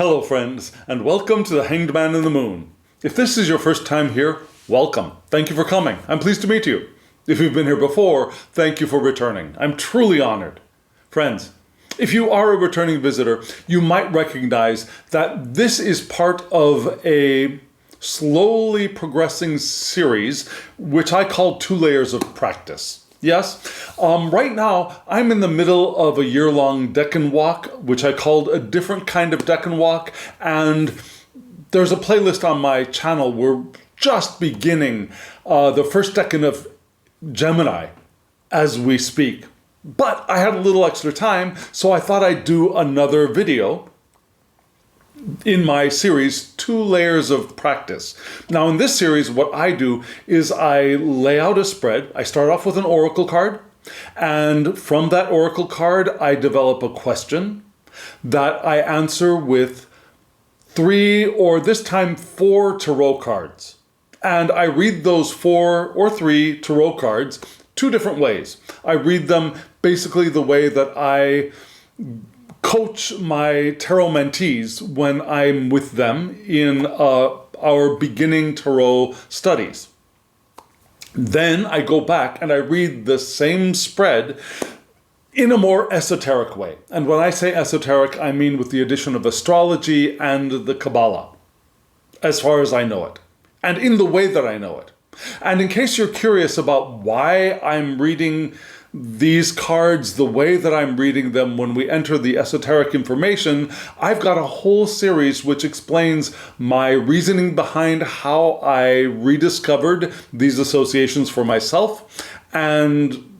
Hello friends, and welcome to the Hanged Man in the Moon. If this is your first time here, welcome. Thank you for coming. I'm pleased to meet you. If you've been here before, thank you for returning. I'm truly honored. Friends, if you are a returning visitor, you might recognize that this is part of a slowly progressing series, which I call 2 layers of practice. Yes, right now I'm in the middle of a year-long Deccan walk, which I called a different kind of Deccan walk, and there's a playlist on my channel. We're just beginning the first Deccan of Gemini as we speak. But I had a little extra time, so I thought I'd do another video in my series, 2 layers of practice. Now in this series, what I do is I lay out a spread. I start off with an oracle card, and from that oracle card, I develop a question that I answer with 3 or this time 4 tarot cards. And I read those 4 or 3 tarot cards 2 different ways. I read them basically the way that I coach my tarot mentees when I'm with them in our beginning tarot studies. Then I go back and I read the same spread in a more esoteric way. And when I say esoteric, I mean with the addition of astrology and the Kabbalah, as far as I know it, and in the way that I know it. And in case you're curious about why I'm reading these cards the way that I'm reading them when we enter the esoteric information, I've got a whole series which explains my reasoning behind how I rediscovered these associations for myself and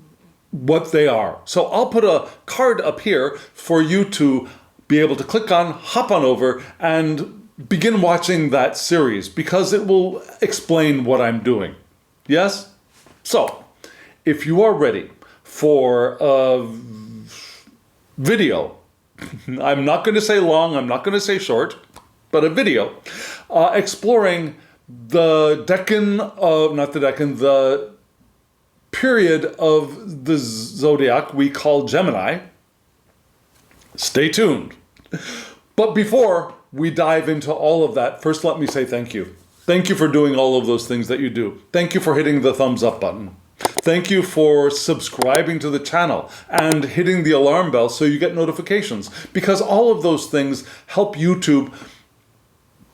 what they are. So I'll put a card up here for you to be able to click on, hop on over, and begin watching that series because it will explain what I'm doing. Yes? So, if you are ready for a video, I'm not going to say long, I'm not going to say short, but a video exploring the the period of the zodiac we call Gemini. Stay tuned. But before we dive into all of that, first let me say thank you. Thank you for doing all of those things that you do. Thank you for hitting the thumbs up button. Thank you for subscribing to the channel and hitting the alarm bell so you get notifications, because all of those things help YouTube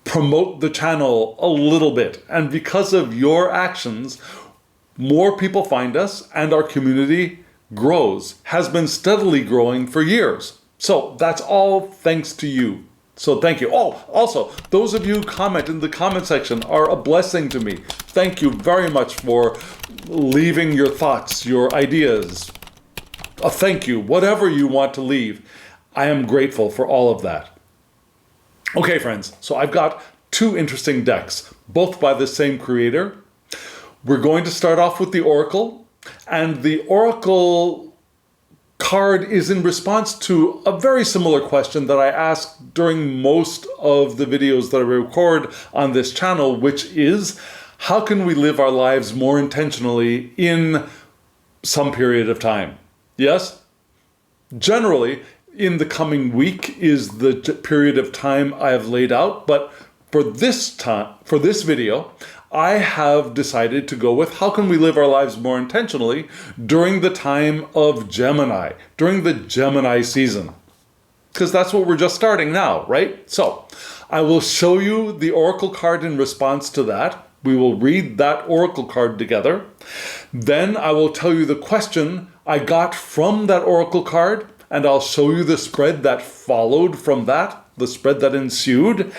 promote the channel a little bit. And because of your actions, more people find us and our community grows, has been steadily growing for years. So that's all thanks to you. So thank you. Oh, also, those of you who comment in the comment section are a blessing to me. Thank you very much for leaving your thoughts, your ideas. A thank you, whatever you want to leave. I am grateful for all of that. Okay, friends, so I've got 2 interesting decks, both by the same creator. We're going to start off with the Oracle, and the Oracle card is in response to a very similar question that I ask during most of the videos that I record on this channel, which is, how can we live our lives more intentionally in some period of time? Yes? Generally, in the coming week is the period of time I have laid out, but for this video, I have decided to go with how can we live our lives more intentionally during the time of Gemini, during the Gemini season. Because that's what we're just starting now, right? So I will show you the Oracle card in response to that. We will read that Oracle card together. Then I will tell you the question I got from that Oracle card, and I'll show you the spread that followed from that, the spread that ensued,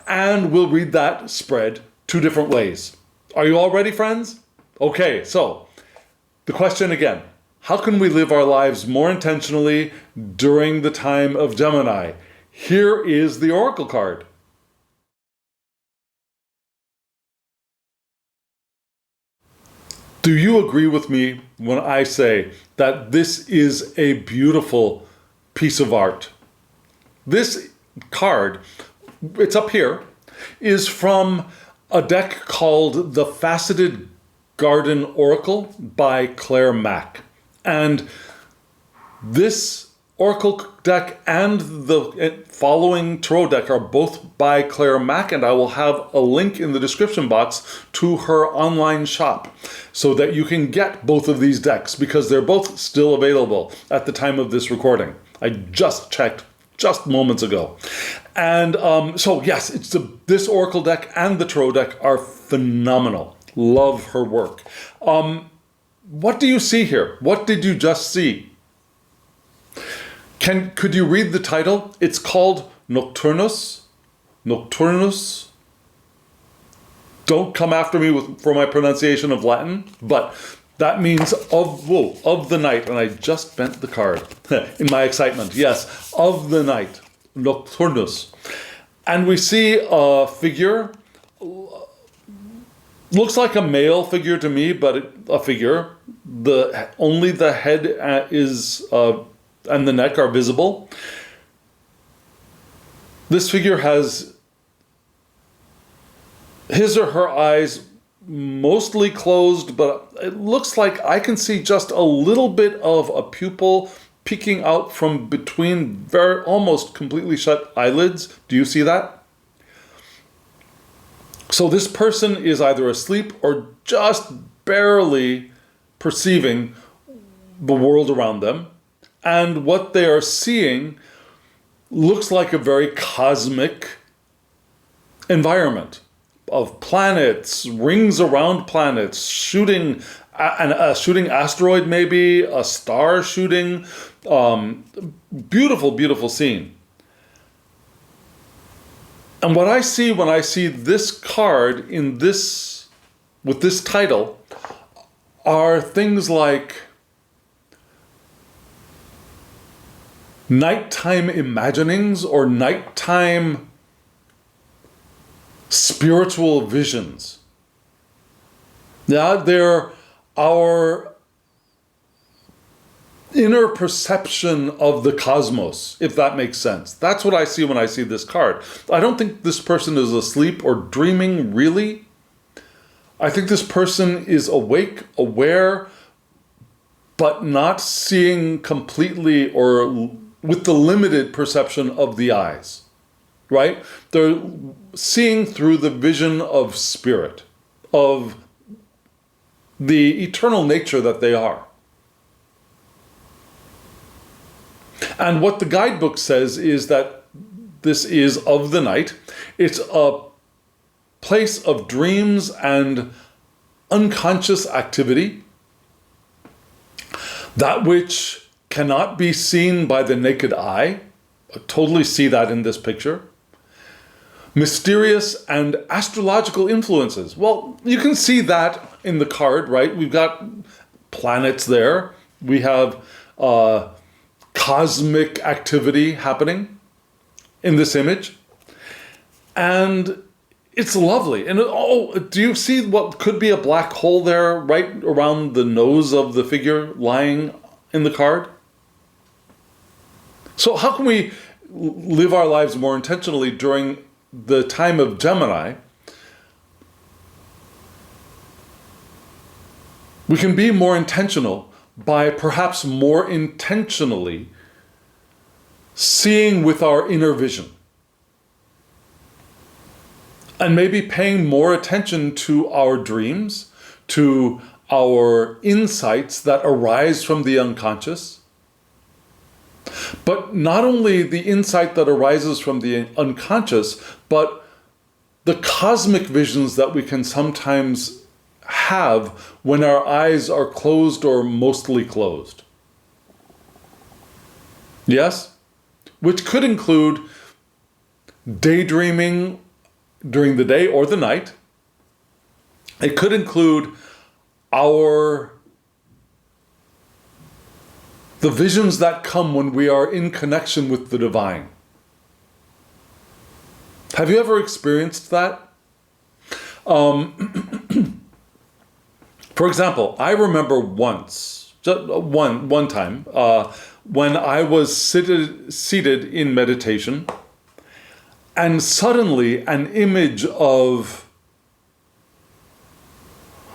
and we'll read that spread 2 different ways. Are you all ready, friends? Okay, so the question again, how can we live our lives more intentionally during the time of Gemini? Here is the Oracle card. Do you agree with me when I say that this is a beautiful piece of art? This card, it's up here, is from a deck called The Faceted Garden Oracle by Claire Mack. And this Oracle deck and the following tarot deck are both by Claire Mack, and I will have a link in the description box to her online shop so that you can get both of these decks, because they're both still available at the time of this recording. I just checked just moments ago. And so yes, this Oracle deck and the tarot deck are phenomenal. Love her work. What do you see here? What did you just see? Could you read the title? It's called Nocturnus. Nocturnus. Don't come after me for my pronunciation of Latin, but that means of the night. And I just bent the card in my excitement. Yes, of the night. Nocturnus. And we see a figure. Looks like a male figure to me, but a figure. Only the head is and the neck are visible. This figure has his or her eyes mostly closed, but it looks like I can see just a little bit of a pupil peeking out from between almost completely shut eyelids. Do you see that? So this person is either asleep or just barely perceiving the world around them. And what they are seeing looks like a very cosmic environment of planets, rings around planets, shooting asteroid, maybe a star shooting. Beautiful, beautiful scene. And what I see when I see this card with this title are things like nighttime imaginings or nighttime spiritual visions. Yeah, they're our inner perception of the cosmos, if that makes sense. That's what I see when I see this card. I don't think this person is asleep or dreaming, really. I think this person is awake, aware, but not seeing completely or with the limited perception of the eyes, right? They're seeing through the vision of spirit, of the eternal nature that they are. And what the guidebook says is that this is of the night. It's a place of dreams and unconscious activity, that which cannot be seen by the naked eye. I totally see that in this picture. Mysterious and astrological influences. Well, you can see that in the card, right? We've got planets there. We have cosmic activity happening in this image. And it's lovely. And do you see what could be a black hole there right around the nose of the figure lying in the card? So how can we live our lives more intentionally during the time of Gemini? We can be more intentional by perhaps more intentionally seeing with our inner vision. And maybe paying more attention to our dreams, to our insights that arise from the unconscious. But not only the insight that arises from the unconscious, but the cosmic visions that we can sometimes have when our eyes are closed or mostly closed. Yes? Which could include daydreaming during the day or the night. It could include the visions that come when we are in connection with the divine. Have you ever experienced that? For example, I remember once, just one time, when I was seated in meditation, and suddenly an image of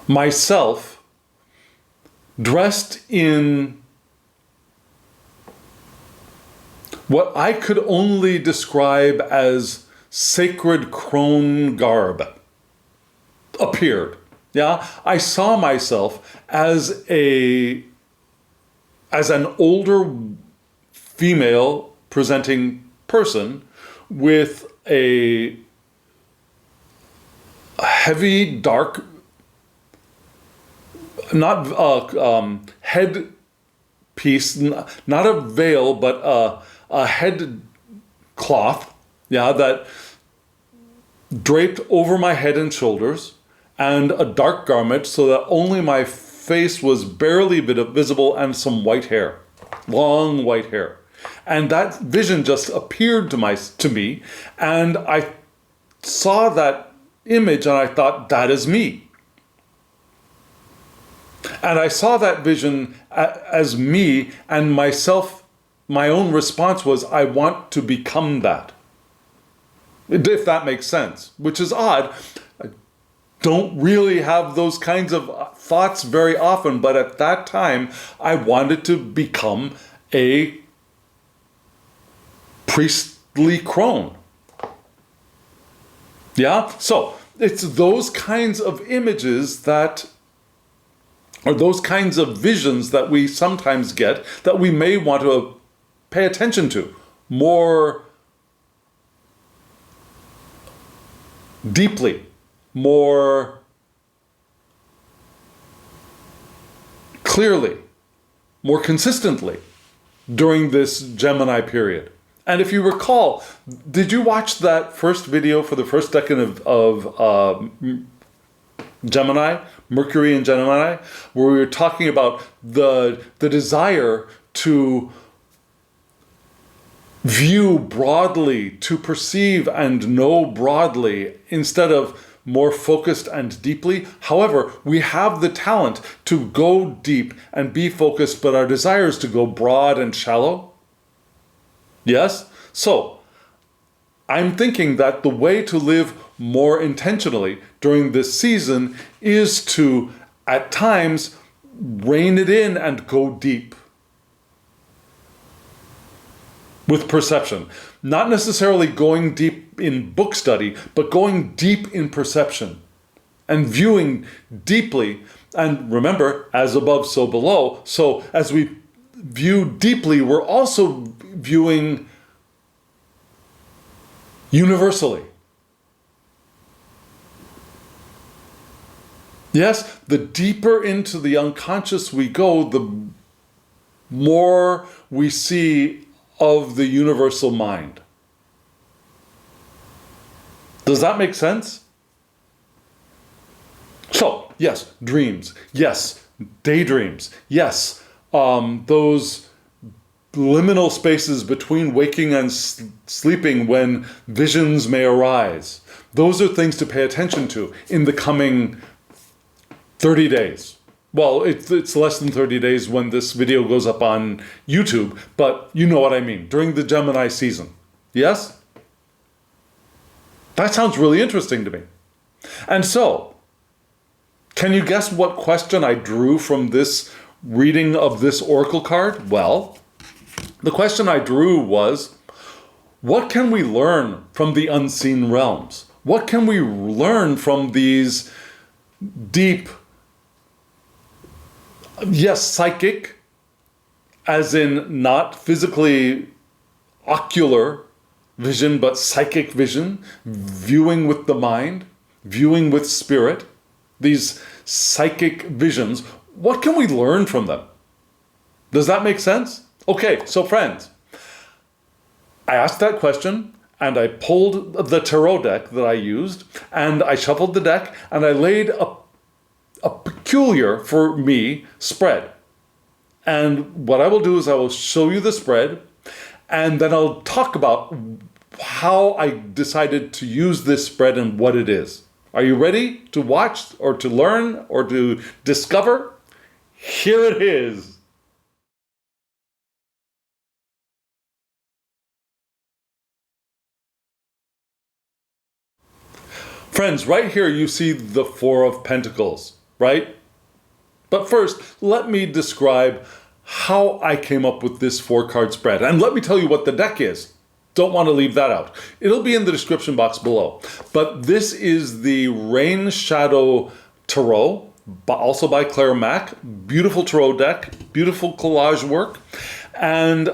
myself dressed in what I could only describe as sacred crone garb appeared. Yeah, I saw myself as an older female presenting person with a heavy, dark, not head piece, not a veil, but a head cloth, yeah, that draped over my head and shoulders, and a dark garment so that only my face was barely visible, and some white hair, long white hair. And that vision just appeared to me, and I saw that image and I thought, that is me. And I saw that vision as me, and myself, my own response was, I want to become that. If that makes sense, which is odd. I don't really have those kinds of thoughts very often, but at that time, I wanted to become a priestly crone. Yeah? So it's those kinds of images that, or those kinds of visions that we sometimes get that we may want to pay attention to more deeply, more clearly, more consistently during this Gemini period. And if you recall, did you watch that first video for the first decade of Gemini, Mercury and Gemini, where we were talking about the desire to view broadly, to perceive and know broadly instead of more focused and deeply? However, we have the talent to go deep and be focused, but our desire is to go broad and shallow. Yes? So, I'm thinking that the way to live more intentionally during this season is to, at times, rein it in and go deep with perception. Not necessarily going deep in book study, but going deep in perception and viewing deeply. And remember, as above, so below. So as we view deeply, we're also viewing universally. Yes, the deeper into the unconscious we go, the more we see of the universal mind. Does that make sense? So, yes, dreams. Yes, daydreams. Yes, those liminal spaces between waking and sleeping when visions may arise. Those are things to pay attention to in the coming 30 days. Well, it's less than 30 days when this video goes up on YouTube, but you know what I mean, during the Gemini season. Yes? That sounds really interesting to me. And so, can you guess what question I drew from this reading of this oracle card? Well, the question I drew was, what can we learn from the unseen realms? What can we learn from these deep, yes, psychic, as in not physically ocular vision, but psychic vision, viewing with the mind, viewing with spirit, these psychic visions? What can we learn from them? Does that make sense? Okay, so friends, I asked that question, and I pulled the tarot deck that I used, and I shuffled the deck, and I laid a peculiar, for me, spread. And what I will do is I will show you the spread, and then I'll talk about how I decided to use this spread and what it is. Are you ready to watch or to learn or to discover? Here it is. Friends, right here you see the Four of Pentacles, right? But first, let me describe how I came up with this 4-card spread. And let me tell you what the deck is. Don't want to leave that out. It'll be in the description box below. But this is the Rain Shadow Tarot, also by Claire Mack. Beautiful tarot deck, beautiful collage work. And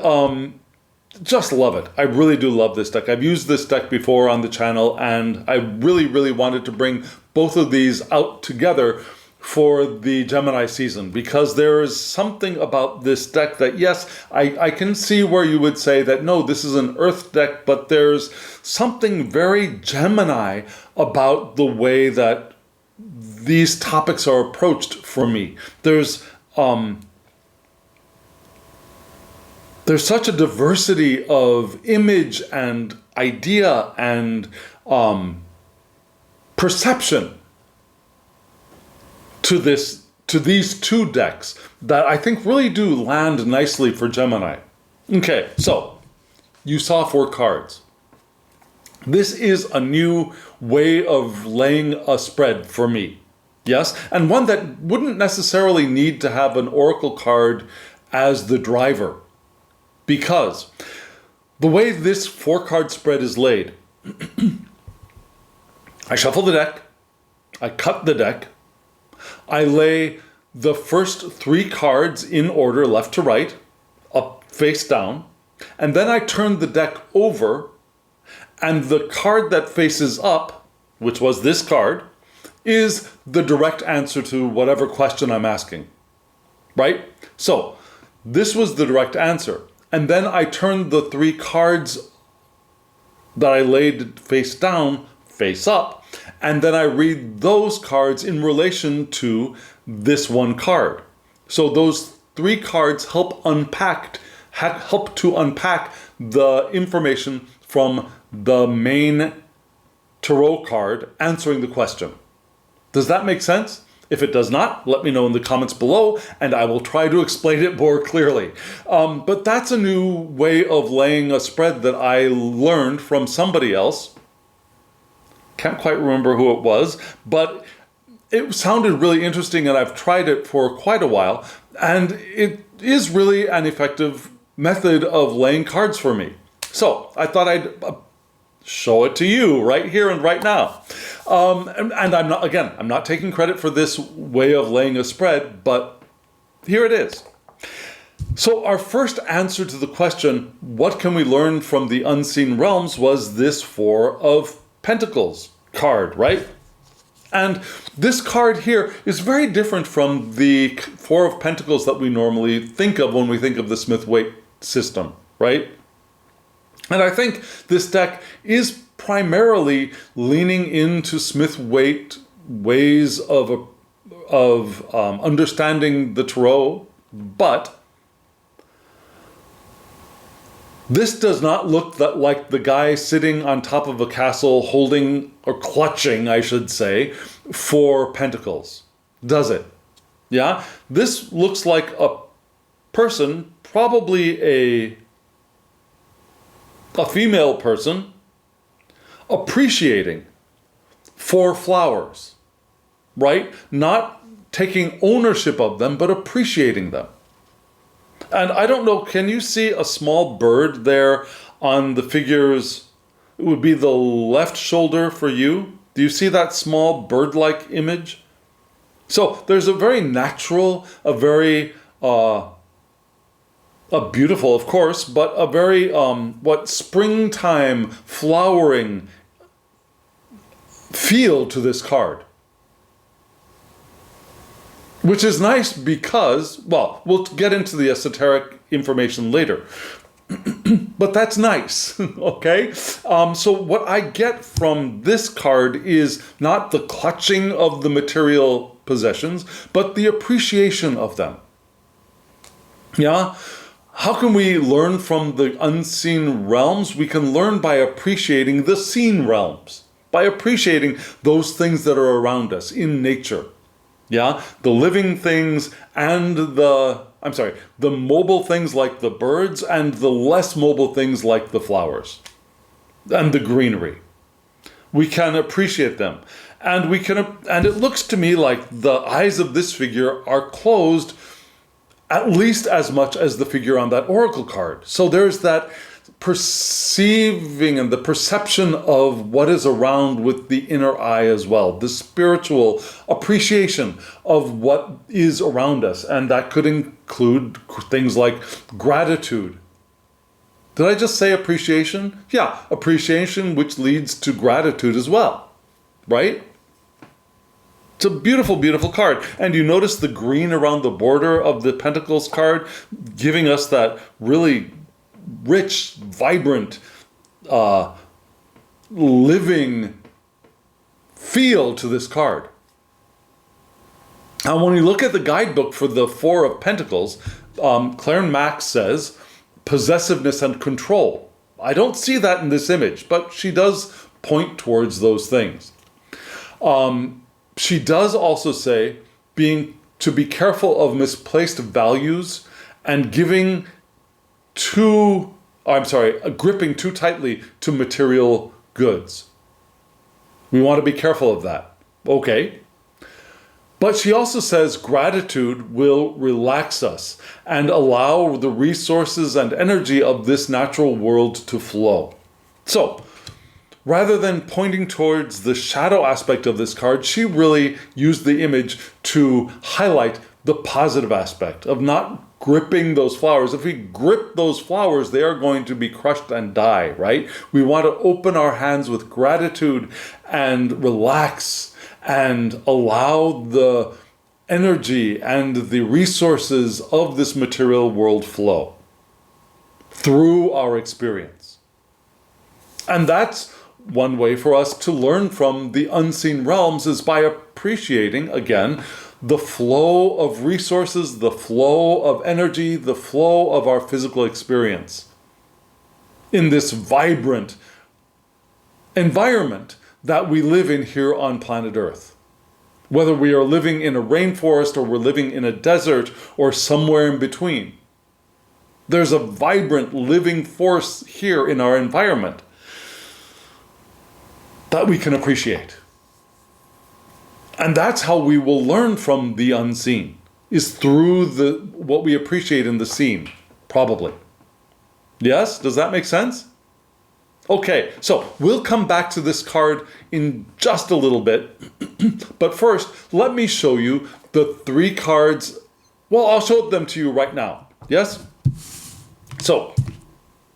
just love it. I really do love this deck. I've used this deck before on the channel, and I really, really wanted to bring both of these out together for the Gemini season, because there is something about this deck that, yes, I can see where you would say that, no, this is an Earth deck, but there's something very Gemini about the way that these topics are approached for me. There's such a diversity of image and idea and perception to these two decks that I think really do land nicely for Gemini. Okay, so you saw 4 cards. This is a new way of laying a spread for me. Yes, and one that wouldn't necessarily need to have an oracle card as the driver. Because the way this 4-card spread is laid, I shuffle the deck, I cut the deck, I lay the first 3 cards in order left to right, up face down, and then I turn the deck over, and the card that faces up, which was this card, is the direct answer to whatever question I'm asking. Right? So, this was the direct answer. And then I turned the 3 cards that I laid face down, face up, and then I read those cards in relation to this one card. So those 3 cards help to unpack the information from the main tarot card answering the question. Does that make sense? If it does not, let me know in the comments below, and I will try to explain it more clearly. But that's a new way of laying a spread that I learned from somebody else. Can't quite remember who it was, but it sounded really interesting, and I've tried it for quite a while, and it is really an effective method of laying cards for me. So I thought I'd show it to you right here and right now. And I'm not taking credit for this way of laying a spread, but here it is. So our first answer to the question, what can we learn from the unseen realms, was this 4 of Pentacles card, right? And this card here is very different from the 4 of Pentacles that we normally think of when we think of the Smith-Waite system, right? And I think this deck is primarily leaning into Smith-Waite ways of understanding the tarot, but this does not look like the guy sitting on top of a castle holding, or clutching, I should say, 4 pentacles, does it? Yeah? This looks like a person, probably a female person, appreciating 4 flowers, right? Not taking ownership of them, but appreciating them. And I don't know, can you see a small bird there on the figures? It would be the left shoulder for you. Do you see that small bird-like image? So there's a very natural, a very a beautiful, of course, but a very springtime flowering feel to this card. Which is nice because, well, we'll get into the esoteric information later. But that's nice, okay? So what I get from this card is not the clutching of the material possessions, but the appreciation of them. Yeah? How can we learn from the unseen realms? We can learn by appreciating the seen realms, by appreciating those things that are around us in nature. Yeah, the living things and the mobile things like the birds, and the less mobile things like the flowers and the greenery. We can appreciate them. And it looks to me like the eyes of this figure are closed at least as much as the figure on that oracle card. So there's that perceiving and the perception of what is around with the inner eye as well, the spiritual appreciation of what is around us. And that could include things like gratitude. Did I just say appreciation? Yeah, appreciation, which leads to gratitude as well, right? It's a beautiful, beautiful card. And you notice the green around the border of the Pentacles card, giving us that really rich, vibrant, living feel to this card. And when you look at the guidebook for the Four of Pentacles, Claren Mack says, possessiveness and control. I don't see that in this image, but she does point towards those things. She does also say to be careful of misplaced values and gripping too tightly to material goods. We want to be careful of that. Okay. But she also says gratitude will relax us and allow the resources and energy of this natural world to flow. So, rather than pointing towards the shadow aspect of this card, she really used the image to highlight the positive aspect of not gripping those flowers. If we grip those flowers, they are going to be crushed and die, right? We want to open our hands with gratitude and relax and allow the energy and the resources of this material world flow through our experience. And that's one way for us to learn from the unseen realms, is by appreciating, again, the flow of resources, the flow of energy, the flow of our physical experience in this vibrant environment that we live in here on planet Earth. Whether we are living in a rainforest or we're living in a desert or somewhere in between, there's a vibrant living force here in our environment that we can appreciate. And that's how we will learn from the unseen, is through what we appreciate in the seen, probably. Yes? Does that make sense? Okay, so we'll come back to this card in just a little bit. But first, let me show you the three cards. Well, I'll show them to you right now. Yes? So,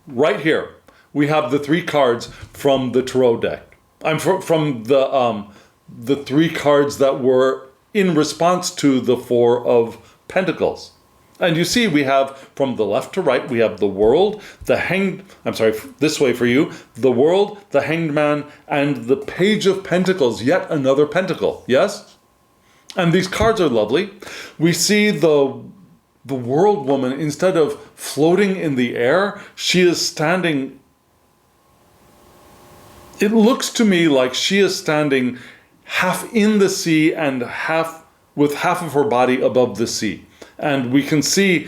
right here, we have the three cards from the tarot deck. I'm from the three cards that were in response to the Four of Pentacles. And you see, we have from the left to right, we have the World, this way for you, the World, the Hanged Man, and the Page of Pentacles, yet another pentacle, yes? And these cards are lovely. We see the World Woman, instead of floating in the air, she is standing. It looks to me like she is standing half in the sea and half of her body above the sea. And we can see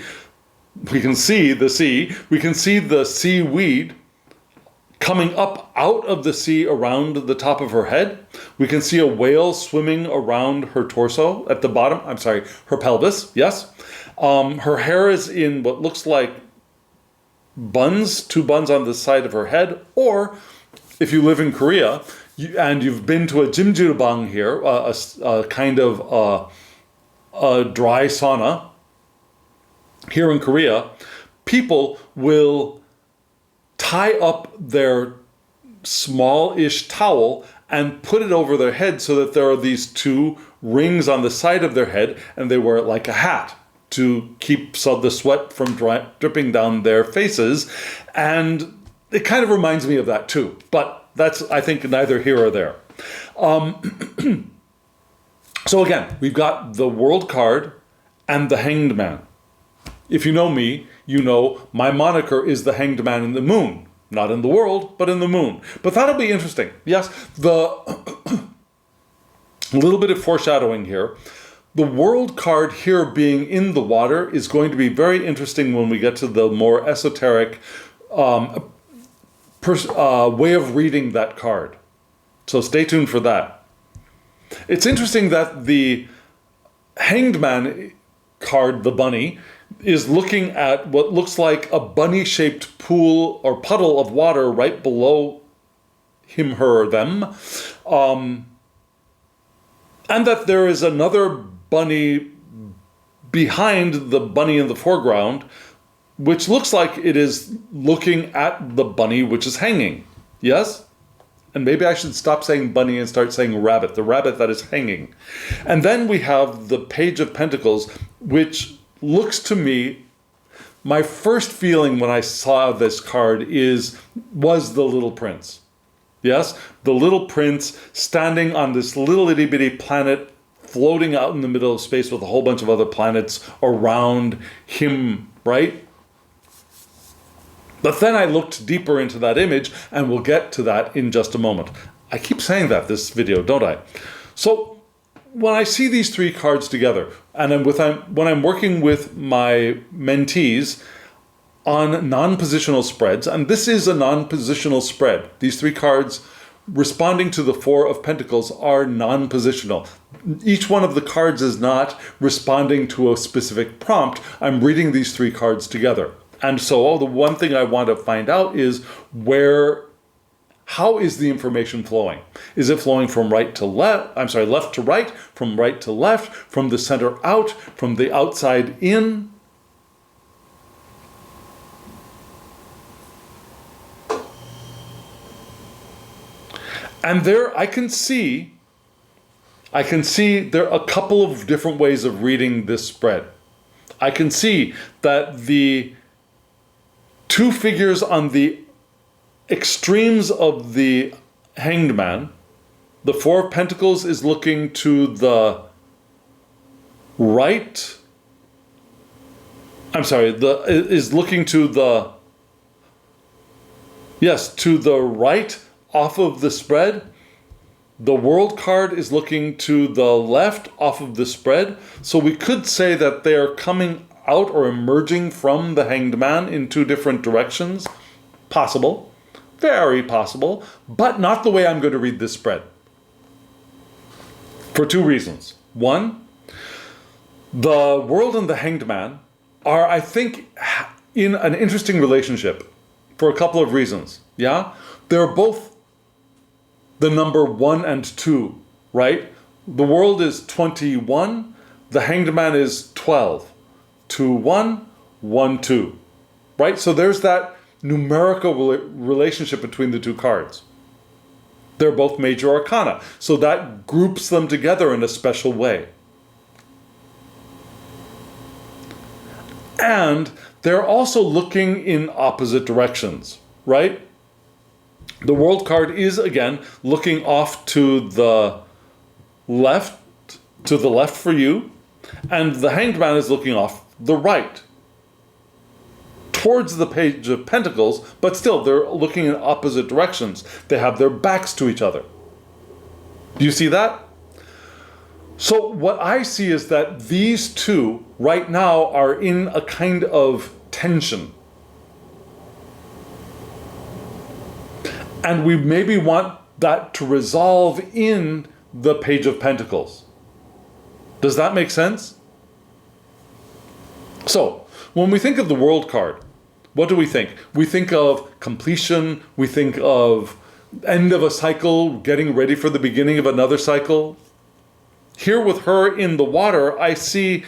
the sea, we can see the seaweed coming up out of the sea around the top of her head. We can see a whale swimming around her torso at the bottom, her pelvis, yes. Her hair is in what looks like buns, two buns on the side of her head, or if you live in Korea, and you've been to a jjimjilbang here, a kind of a dry sauna, here in Korea, people will tie up their small-ish towel and put it over their head so that there are these two rings on the side of their head, and they wear it like a hat to keep the sweat from dripping down their faces. And it kind of reminds me of that too, but that's, I think, neither here or there. So again, we've got the World card and the Hanged Man. If you know me, you know my moniker is the Hanged Man in the Moon. Not in the world, but in the moon. But that'll be interesting. Yes, a little bit of foreshadowing here. The World card here being in the water is going to be very interesting when we get to the more esoteric way of reading that card. So stay tuned for that. It's interesting that the Hanged Man card, the bunny, is looking at what looks like a bunny-shaped pool or puddle of water right below him, her, them. And that there is another bunny behind the bunny in the foreground, which looks like it is looking at the bunny which is hanging. Yes? And maybe I should stop saying bunny and start saying rabbit, the rabbit that is hanging. And then we have the Page of Pentacles, which looks to me, my first feeling when I saw this card was the Little Prince. Yes, the Little Prince standing on this little itty bitty planet, floating out in the middle of space with a whole bunch of other planets around him, right? But then I looked deeper into that image, and we'll get to that in just a moment. I keep saying that this video, don't I? So when I see these three cards together, and when I'm working with my mentees on non-positional spreads, and this is a non-positional spread. These three cards responding to the Four of Pentacles are non-positional. Each one of the cards is not responding to a specific prompt. I'm reading these three cards together. And so the one thing I want to find out is how is the information flowing? Is it flowing from left to right, from right to left, from the center out, from the outside in? And there I can see there are a couple of different ways of reading this spread. I can see that the two figures on the extremes of the Hanged Man, the Four of Pentacles is looking to the right. Is looking to the right off of the spread. The World card is looking to the left off of the spread. So we could say that they are coming out or emerging from the Hanged Man in two different directions. Possible. Very possible. But not the way I'm going to read this spread. For two reasons. One, the World and the Hanged Man are, I think, in an interesting relationship for a couple of reasons. Yeah? They're both the number 1 and 2, right? The World is 21, the Hanged Man is 12. 2, 1, 1, 2, right? So there's that numerical relationship between the two cards. They're both major arcana, so that groups them together in a special way. And they're also looking in opposite directions, right? The World card is, again, looking off to the left for you, and the Hanged Man is looking off the right towards the Page of Pentacles, but still they're looking in opposite directions. They have their backs to each other. Do you see that? So what I see is that these two right now are in a kind of tension. And we maybe want that to resolve in the Page of Pentacles. Does that make sense? So, when we think of the World card, what do we think? We think of completion, we think of end of a cycle, getting ready for the beginning of another cycle. Here with her in the water, I see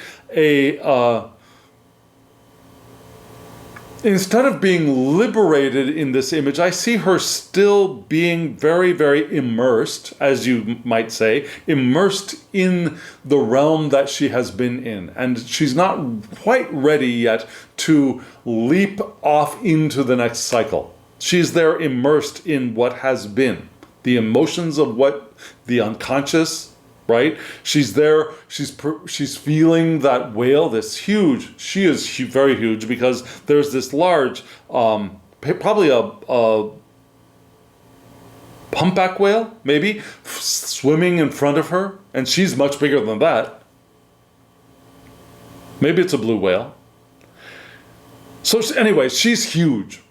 instead of being liberated in this image, I see her still being very, very immersed, as you might say, immersed in the realm that she has been in. And she's not quite ready yet to leap off into the next cycle. She's there immersed in what has been, the emotions of what the unconscious, right? She's there, she's feeling that whale, this huge, she is very huge because there's this large, probably a humpback whale, maybe, swimming in front of her, and she's much bigger than that. Maybe it's a blue whale. So anyway, she's huge,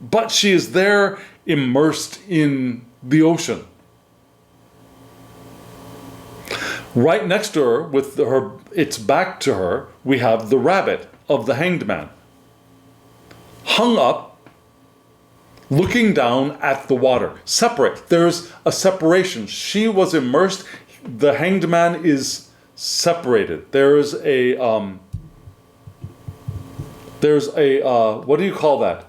but she is there immersed in the ocean. Right next to her, with its back to her, we have the rabbit of the Hanged Man, hung up, looking down at the water. Separate. There's a separation. She was immersed. The Hanged Man is separated. There's a what do you call that?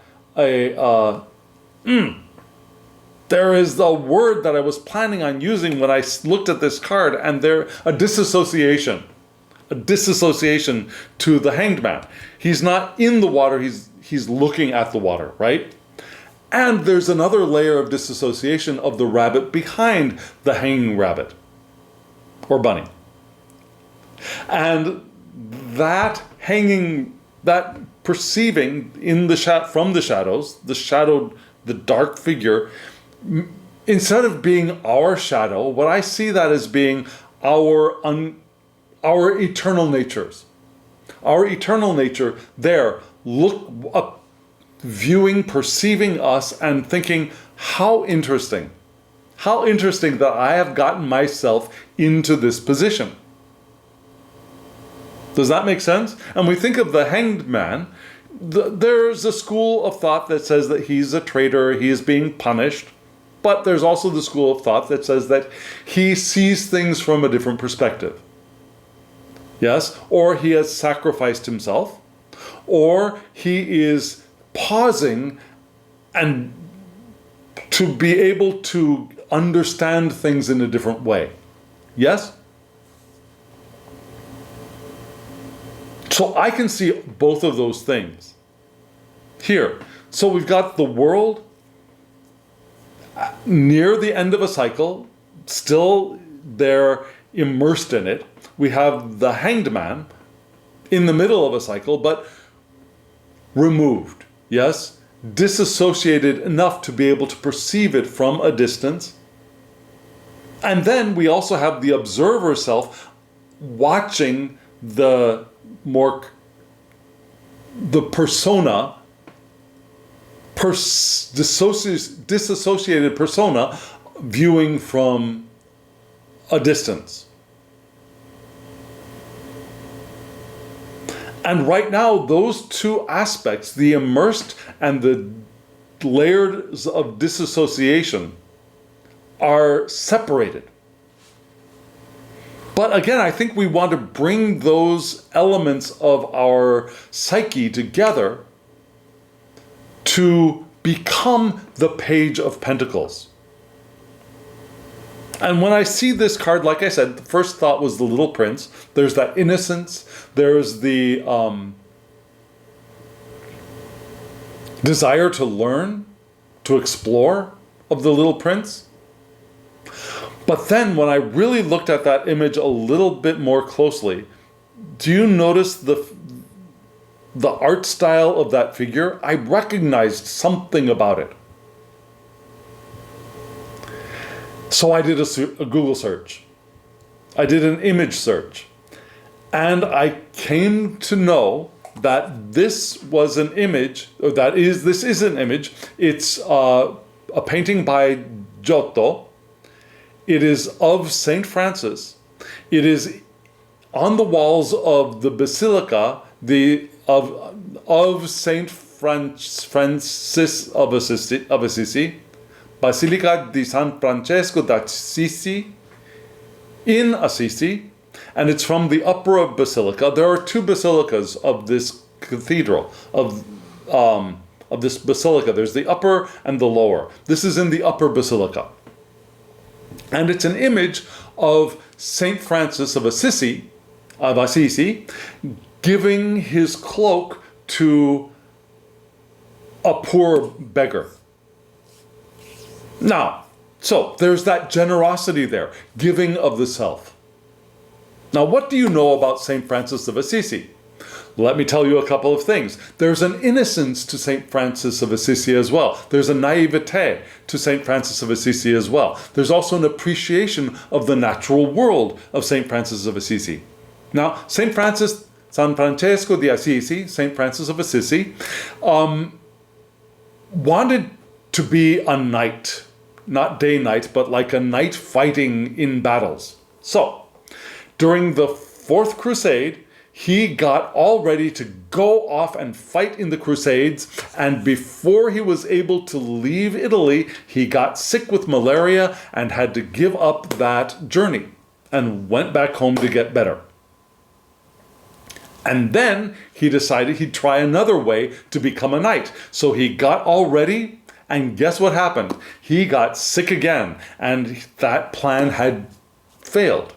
There is the word that I was planning on using when I looked at this card, and there a disassociation to the Hanged Man. He's not in the water, he's looking at the water, right? And there's another layer of disassociation of the rabbit behind the hanging rabbit or bunny. And that perceiving in from the shadows, the dark figure, instead of being our shadow, what I see that as being our eternal natures. Our eternal nature there, look up, viewing, perceiving us, and thinking, how interesting that I have gotten myself into this position. Does that make sense? And we think of the Hanged Man, there's a school of thought that says that he's a traitor, he is being punished. But there's also the school of thought that says that he sees things from a different perspective. Yes? Or he has sacrificed himself, or he is pausing and to be able to understand things in a different way. Yes? So I can see both of those things here. So we've got the world near the end of a cycle, still they're immersed in it. We have the Hanged Man in the middle of a cycle, but removed, yes? Disassociated enough to be able to perceive it from a distance. And then we also have the observer self watching the persona, dissociated persona, viewing from a distance. And right now, those two aspects, the immersed and the layers of disassociation, are separated. But again, I think we want to bring those elements of our psyche together to become the Page of Pentacles. And when I see this card, like I said, the first thought was the Little Prince. There's that innocence. There's the desire to learn, to explore of the Little Prince. But then when I really looked at that image a little bit more closely, do you notice the art style of that figure? I recognized something about it. So I did a Google search. I did an image search. And I came to know that this was an image, this is an image. It's a painting by Giotto. It is of Saint Francis. It is on the walls of the Basilica of Saint Francis of Assisi, Basilica di San Francesco d'Assisi in Assisi, and it's from the upper basilica. There are two basilicas of this cathedral, of this basilica. There's the upper and the lower. This is in the upper basilica. And it's an image of Saint Francis of Assisi, giving his cloak to a poor beggar. Now, so there's that generosity there, giving of the self. Now, what do you know about Saint Francis of Assisi? Let me tell you a couple of things. There's an innocence to Saint Francis of Assisi as well. There's a naivete to Saint Francis of Assisi as well. There's also an appreciation of the natural world of Saint Francis of Assisi. Now, San Francesco di Assisi, Saint Francis of Assisi, wanted to be a knight, not day knight, but like a knight fighting in battles. So, During the Fourth Crusade, he got all ready to go off and fight in the Crusades, and before he was able to leave Italy, he got sick with malaria and had to give up that journey and went back home to get better. And then he decided he'd try another way to become a knight. So he got all ready, and guess what happened? He got sick again, and that plan had failed.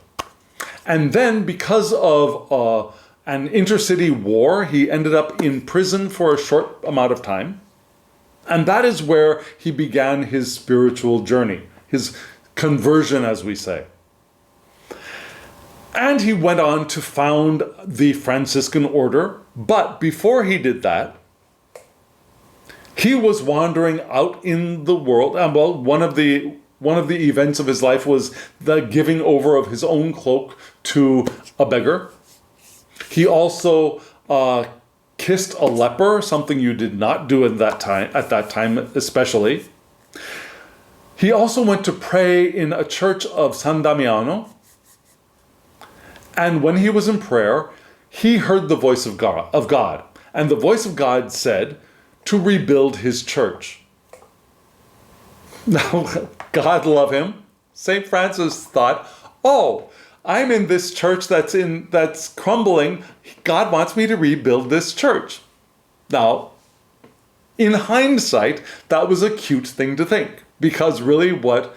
And then because of an intercity war, he ended up in prison for a short amount of time. And that is where he began his spiritual journey, his conversion, as we say. And he went on to found the Franciscan order. But before he did that, he was wandering out in the world. And well, one of the events of his life was the giving over of his own cloak to a beggar. He also kissed a leper, something you did not do at that time especially. He also went to pray in a church of San Damiano. And when he was in prayer, he heard the voice of God. And the voice of God said to rebuild his church. Now, God love him. St. Francis thought, oh, I'm in this church that's crumbling. God wants me to rebuild this church. Now, in hindsight, that was a cute thing to think, because really what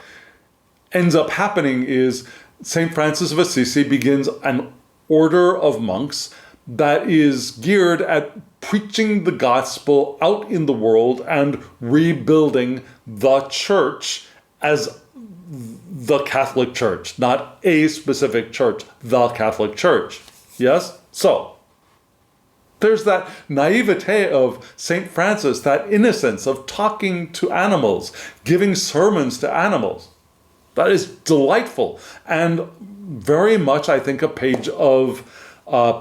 ends up happening is St. Francis of Assisi begins an order of monks that is geared at preaching the gospel out in the world and rebuilding the church as the Catholic Church, not a specific church, the Catholic Church. Yes? So, there's that naivete of St. Francis, that innocence of talking to animals, giving sermons to animals. That is delightful, and very much, I think, a page of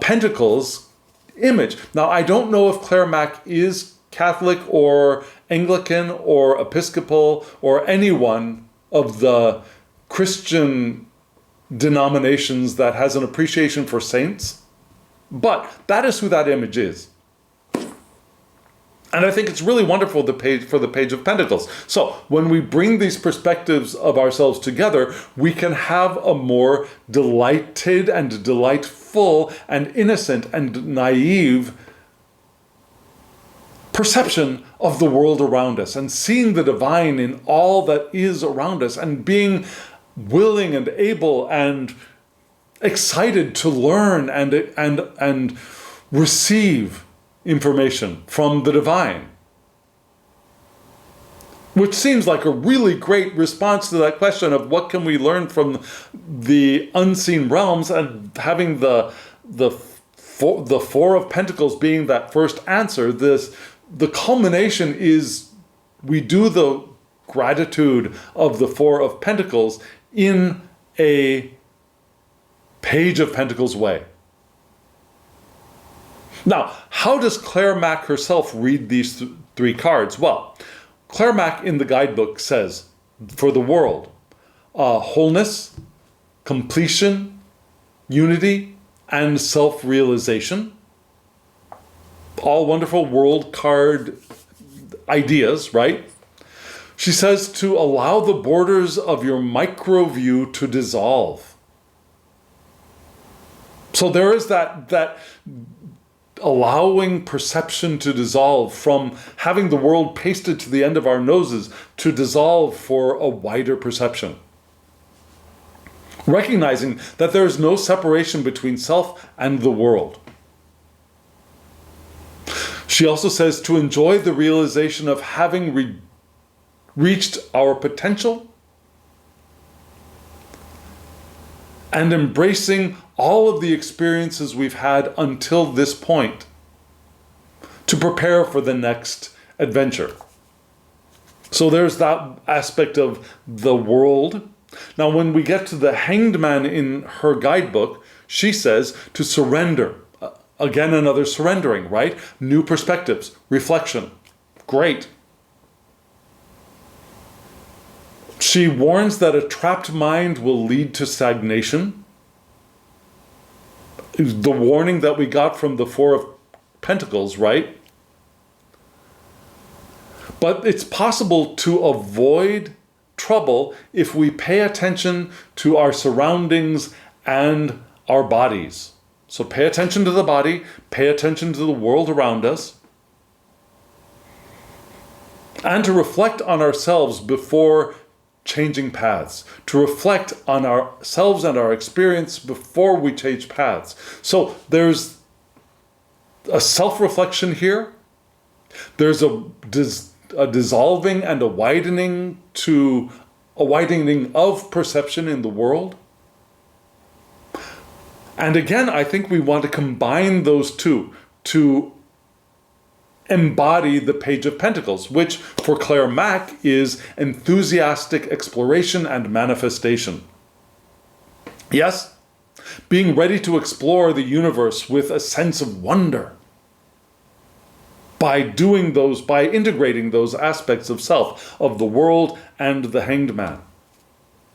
Pentacles image. Now, I don't know if Claire Mack is Catholic or Anglican or Episcopal or any one of the Christian denominations that has an appreciation for saints, but that is who that image is. And I think it's really wonderful for the Page of Pentacles. So when we bring these perspectives of ourselves together, we can have a more delighted and delightful and innocent and naive perception of the world around us, and seeing the divine in all that is around us, and being willing and able and excited to learn and receive information from the divine. Which seems like a really great response to that question of what can we learn from the unseen realms, and having the Four of Pentacles being that first answer. The culmination is we do the gratitude of the Four of Pentacles in a Page of Pentacles way. Now, how does Claire Mack herself read these three cards? Well, Claire Mack in the guidebook says, for the world, wholeness, completion, unity, and self-realization. All wonderful world card ideas, right? She says to allow the borders of your micro view to dissolve. So there is that allowing perception to dissolve, from having the world pasted to the end of our noses to dissolve for a wider perception. Recognizing that there is no separation between self and the world. She also says to enjoy the realization of having reached our potential and embracing all of the experiences we've had until this point to prepare for the next adventure. So there's that aspect of the world. Now, when we get to the Hanged Man in her guidebook, she says to surrender. Again, another surrendering, right? New perspectives, reflection. Great. She warns that a trapped mind will lead to stagnation. the warning that we got from the Four of Pentacles, right? But it's possible to avoid trouble if we pay attention to our surroundings and our bodies. So pay attention to the body, pay attention to the world around us, and to reflect on ourselves before changing paths, to reflect on ourselves and our experience before we change paths. So there's a self-reflection here. There's a dissolving and a widening of perception in the world. And again, I think we want to combine those two to embody the Page of Pentacles, which for Claire Mack is enthusiastic exploration and manifestation. Yes, being ready to explore the universe with a sense of wonder. By integrating those aspects of self, of the world and the Hanged Man.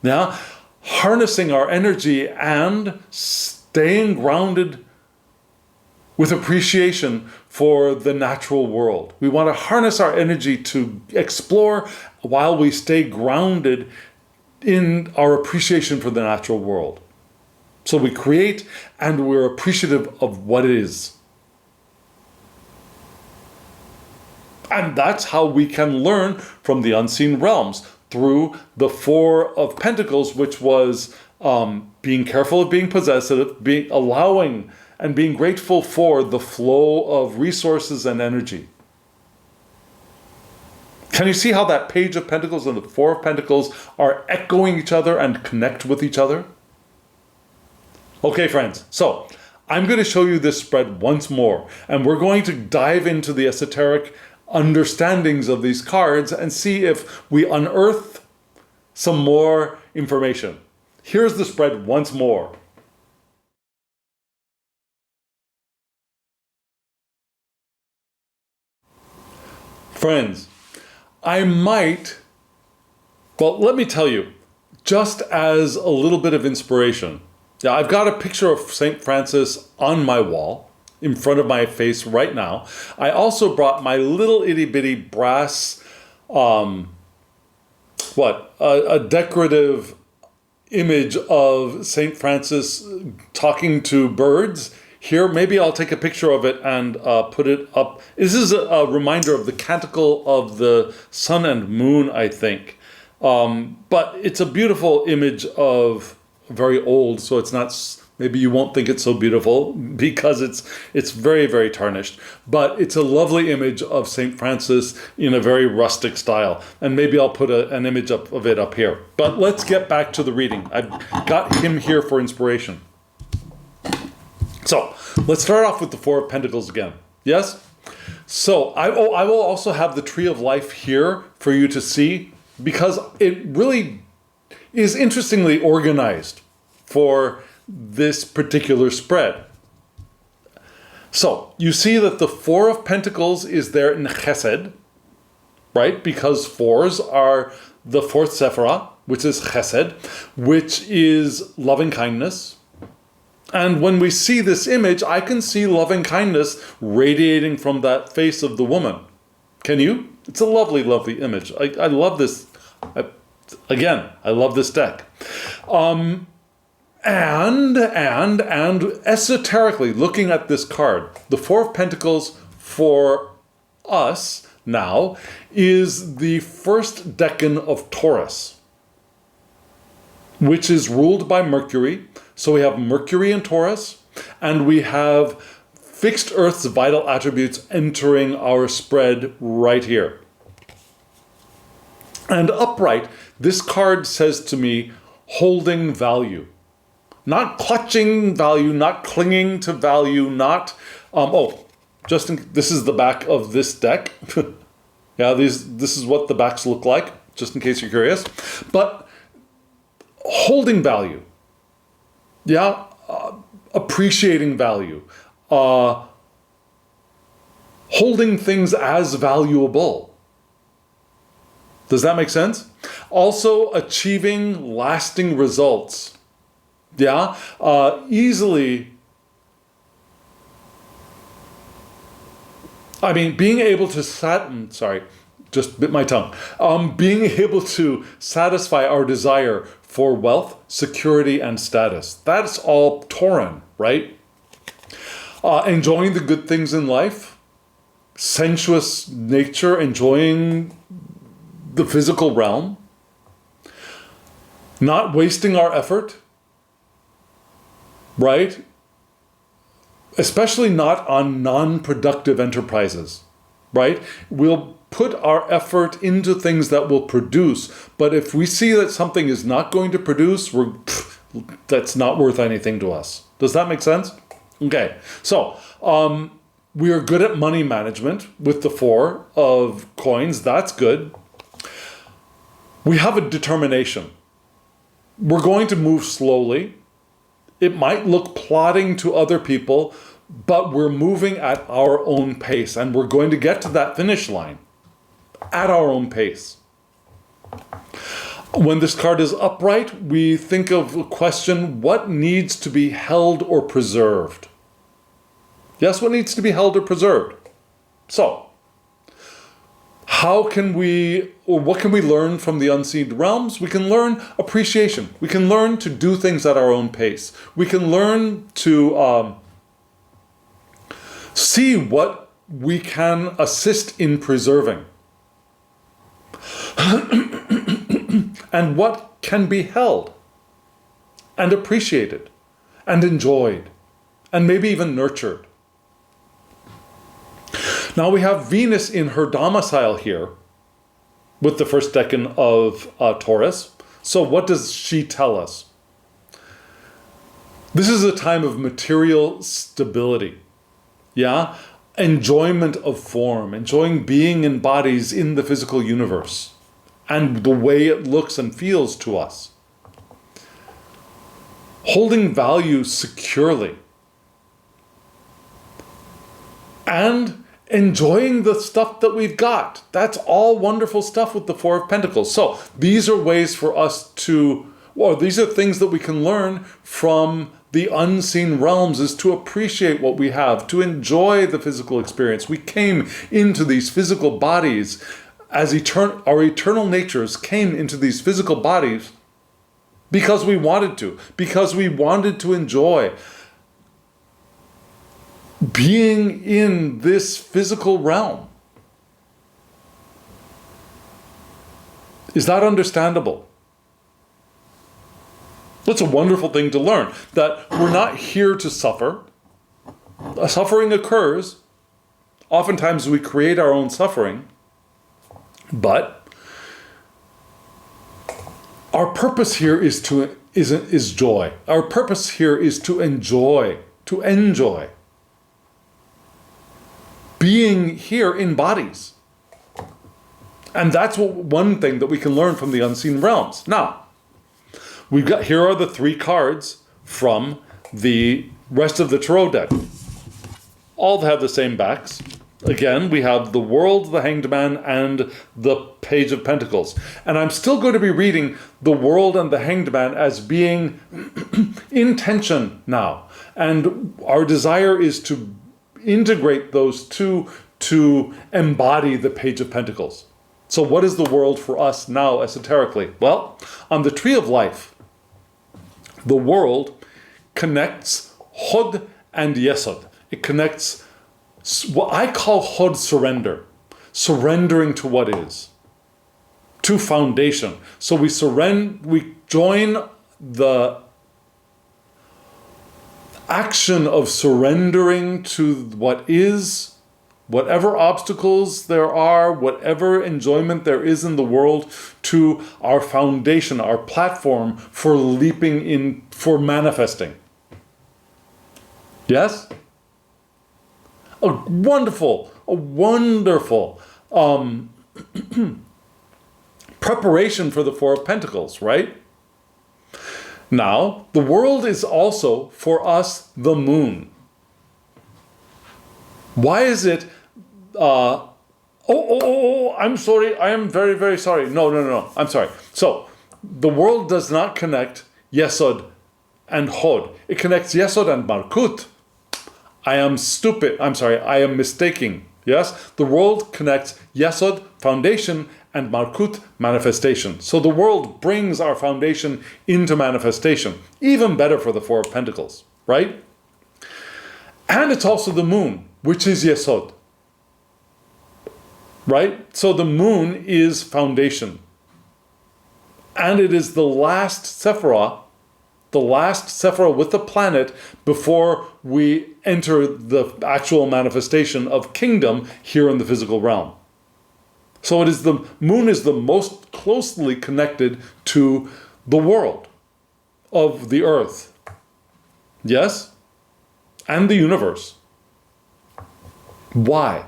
Yeah, harnessing our energy and staying grounded with appreciation for the natural world. We want to harness our energy to explore while we stay grounded in our appreciation for the natural world. So we create and we're appreciative of what is. And that's how we can learn from the unseen realms through the Four of Pentacles, which was being careful of being possessive, allowing and being grateful for the flow of resources and energy. Can you see how that Page of Pentacles and the Four of Pentacles are echoing each other and connect with each other? Okay, friends, so I'm going to show you this spread once more, and we're going to dive into the esoteric understandings of these cards and see if we unearth some more information. Here's the spread once more. Friends, let me tell you, just as a little bit of inspiration. Yeah, I've got a picture of St. Francis on my wall in front of my face right now. I also brought my little itty bitty brass, a decorative image of St. Francis talking to birds. Here, maybe I'll take a picture of it and put it up. This is a reminder of the canticle of the sun and moon, I think. But it's a beautiful image of very old, so it's not, maybe you won't think it's so beautiful because it's very, very tarnished. But it's a lovely image of St. Francis in a very rustic style. And maybe I'll put an image of it up here. But let's get back to the reading. I've got him here for inspiration. So let's start off with the Four of Pentacles again. Yes? So I will also have the Tree of Life here for you to see, because it really is interestingly organized for this particular spread. So you see that the Four of Pentacles is there in Chesed, right? Because fours are the fourth Sephirah, which is Chesed, which is loving kindness. And when we see this image, I can see loving kindness radiating from that face of the woman. Can you? It's a lovely, lovely image. I love this. I love this deck. And esoterically, looking at this card, the Four of Pentacles for us now is the first decan of Taurus, which is ruled by Mercury. So we have Mercury in Taurus, and we have fixed Earth's vital attributes entering our spread right here. And upright, this card says to me, holding value. Not clutching value, not clinging to value, not... this is the back of this deck. Yeah, this is what the backs look like, just in case you're curious. But holding value. Yeah, appreciating value. Holding things as valuable. Does that make sense? Also achieving lasting results. Yeah, easily I mean, being able to just bit my tongue. Being able to satisfy our desire for wealth, security, and status. That's all Tauran, right? Enjoying the good things in life, sensuous nature, enjoying the physical realm, not wasting our effort, right? Especially not on non-productive enterprises, right? We'll put our effort into things that will produce, but if we see that something is not going to produce, that's not worth anything to us. Does that make sense? Okay, so we are good at money management with the 4 of coins. That's good. We have a determination. We're going to move slowly. It might look plodding to other people, but we're moving at our own pace, and we're going to get to that finish line at our own pace. When this card is upright, we think of a question, what needs to be held or preserved? Yes, what needs to be held or preserved? So, what can we learn from the unseen realms? We can learn appreciation. We can learn to do things at our own pace. We can learn to see what we can assist in preserving. And what can be held and appreciated and enjoyed and maybe even nurtured. Now we have Venus in her domicile here with the first decan of Taurus. So what does she tell us? This is a time of material stability. Yeah? Enjoyment of form, enjoying being in bodies in the physical universe and the way it looks and feels to us. Holding value securely. And enjoying the stuff that we've got. That's all wonderful stuff with the 4 of Pentacles. So these are ways for us these are things that we can learn from the unseen realms, is to appreciate what we have, to enjoy the physical experience. We came into these physical bodies as our eternal natures came into these physical bodies because we wanted to enjoy being in this physical realm. Is that understandable? That's a wonderful thing to learn, that we're not here to suffer. Suffering occurs. Oftentimes we create our own suffering, but our purpose here is joy. Our purpose here is to enjoy being here in bodies. And that's one thing that we can learn from the unseen realms. Now, here are the 3 cards from the rest of the tarot deck. All have the same backs. Again, we have the World, the Hanged Man, and the Page of Pentacles. And I'm still going to be reading the World and the Hanged Man as being in tension now. And our desire is to integrate those two to embody the Page of Pentacles. So what is the world for us now esoterically? Well, on the Tree of Life, the world connects Hod and Yesod. It connects what I call Hod surrender, surrendering to what is, to foundation. So we join the action of surrendering to what is, whatever obstacles there are, whatever enjoyment there is in the world, to our foundation, our platform for leaping in, for manifesting. Yes? A wonderful preparation for the Four of Pentacles, right? Now, the world is also, for us, the moon. Why is it, I'm sorry, I am very, very sorry. No, I'm sorry. So, the world does not connect Yesod and Hod. It connects Yesod and Malkut. I am stupid. I'm sorry, I am mistaking Yes, the world connects Yesod, foundation, and Malkut, manifestation. So the world brings our foundation into manifestation. Even better for the Four of Pentacles, right? And it's also the moon, which is Yesod, right? So the moon is foundation. And it is the last Sephirah with the planet before we enter the actual manifestation of kingdom here in the physical realm. So the moon is the most closely connected to the world of the earth. Yes? And the universe. Why?